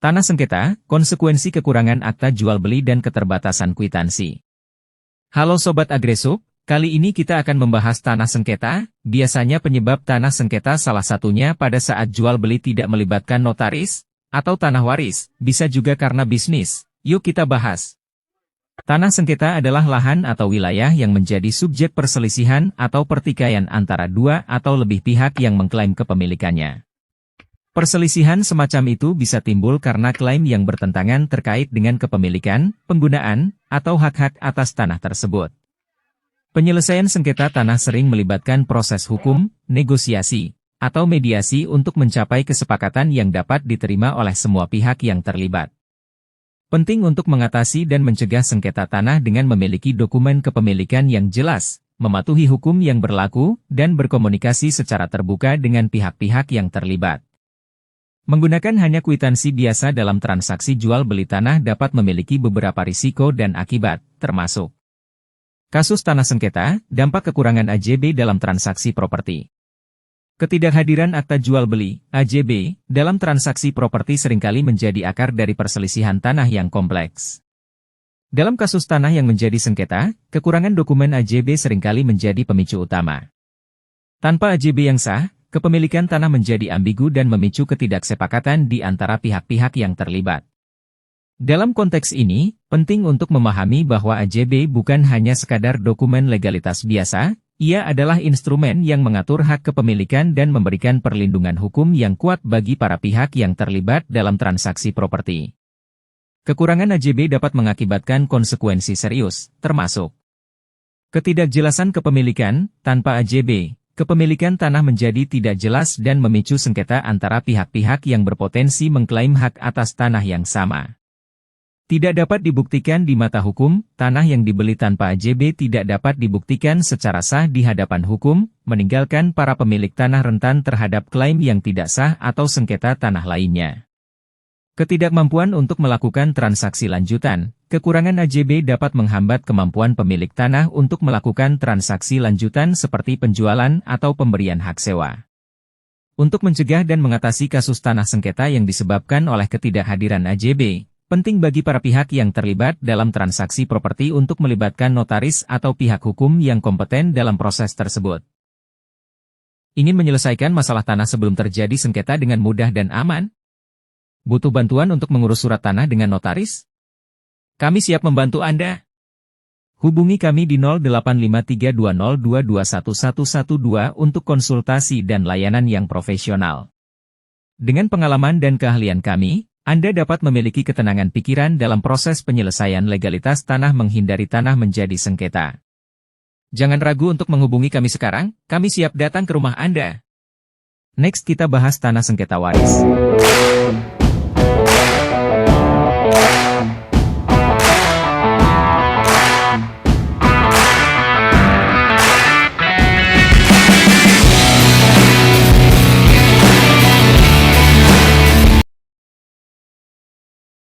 Tanah sengketa, konsekuensi kekurangan akta jual beli dan keterbatasan kwitansi. Halo Sobat Agresub, kali ini kita akan membahas tanah sengketa. Biasanya penyebab tanah sengketa salah satunya pada saat jual beli tidak melibatkan notaris, atau tanah waris, bisa juga karena bisnis. Yuk kita bahas. Tanah sengketa adalah lahan atau wilayah yang menjadi subjek perselisihan atau pertikaian antara dua atau lebih pihak yang mengklaim kepemilikannya. Perselisihan semacam itu bisa timbul karena klaim yang bertentangan terkait dengan kepemilikan, penggunaan, atau hak-hak atas tanah tersebut. Penyelesaian sengketa tanah sering melibatkan proses hukum, negosiasi, atau mediasi untuk mencapai kesepakatan yang dapat diterima oleh semua pihak yang terlibat. Penting untuk mengatasi dan mencegah sengketa tanah dengan memiliki dokumen kepemilikan yang jelas, mematuhi hukum yang berlaku, dan berkomunikasi secara terbuka dengan pihak-pihak yang terlibat. Menggunakan hanya kwitansi biasa dalam transaksi jual beli tanah dapat memiliki beberapa risiko dan akibat, termasuk kasus tanah sengketa, dampak kekurangan AJB dalam transaksi properti. Ketidakhadiran akta jual beli, AJB, dalam transaksi properti seringkali menjadi akar dari perselisihan tanah yang kompleks. Dalam kasus tanah yang menjadi sengketa, kekurangan dokumen AJB seringkali menjadi pemicu utama. Tanpa AJB yang sah, kepemilikan tanah menjadi ambigu dan memicu ketidaksepakatan di antara pihak-pihak yang terlibat. Dalam konteks ini, penting untuk memahami bahwa AJB bukan hanya sekadar dokumen legalitas biasa, ia adalah instrumen yang mengatur hak kepemilikan dan memberikan perlindungan hukum yang kuat bagi para pihak yang terlibat dalam transaksi properti. Kekurangan AJB dapat mengakibatkan konsekuensi serius, termasuk ketidakjelasan kepemilikan. Tanpa AJB, kepemilikan tanah menjadi tidak jelas dan memicu sengketa antara pihak-pihak yang berpotensi mengklaim hak atas tanah yang sama. Tidak dapat dibuktikan di mata hukum, tanah yang dibeli tanpa AJB tidak dapat dibuktikan secara sah di hadapan hukum, meninggalkan para pemilik tanah rentan terhadap klaim yang tidak sah atau sengketa tanah lainnya. Ketidakmampuan untuk melakukan transaksi lanjutan. Kekurangan AJB dapat menghambat kemampuan pemilik tanah untuk melakukan transaksi lanjutan seperti penjualan atau pemberian hak sewa. Untuk mencegah dan mengatasi kasus tanah sengketa yang disebabkan oleh ketidakhadiran AJB, penting bagi para pihak yang terlibat dalam transaksi properti untuk melibatkan notaris atau pihak hukum yang kompeten dalam proses tersebut. Ingin menyelesaikan masalah tanah sebelum terjadi sengketa dengan mudah dan aman? Butuh bantuan untuk mengurus surat tanah dengan notaris? Kami siap membantu Anda. Hubungi kami di 085320221112 untuk konsultasi dan layanan yang profesional. Dengan pengalaman dan keahlian kami, Anda dapat memiliki ketenangan pikiran dalam proses penyelesaian legalitas tanah menghindari tanah menjadi sengketa. Jangan ragu untuk menghubungi kami sekarang, kami siap datang ke rumah Anda. Next kita bahas tanah sengketa waris.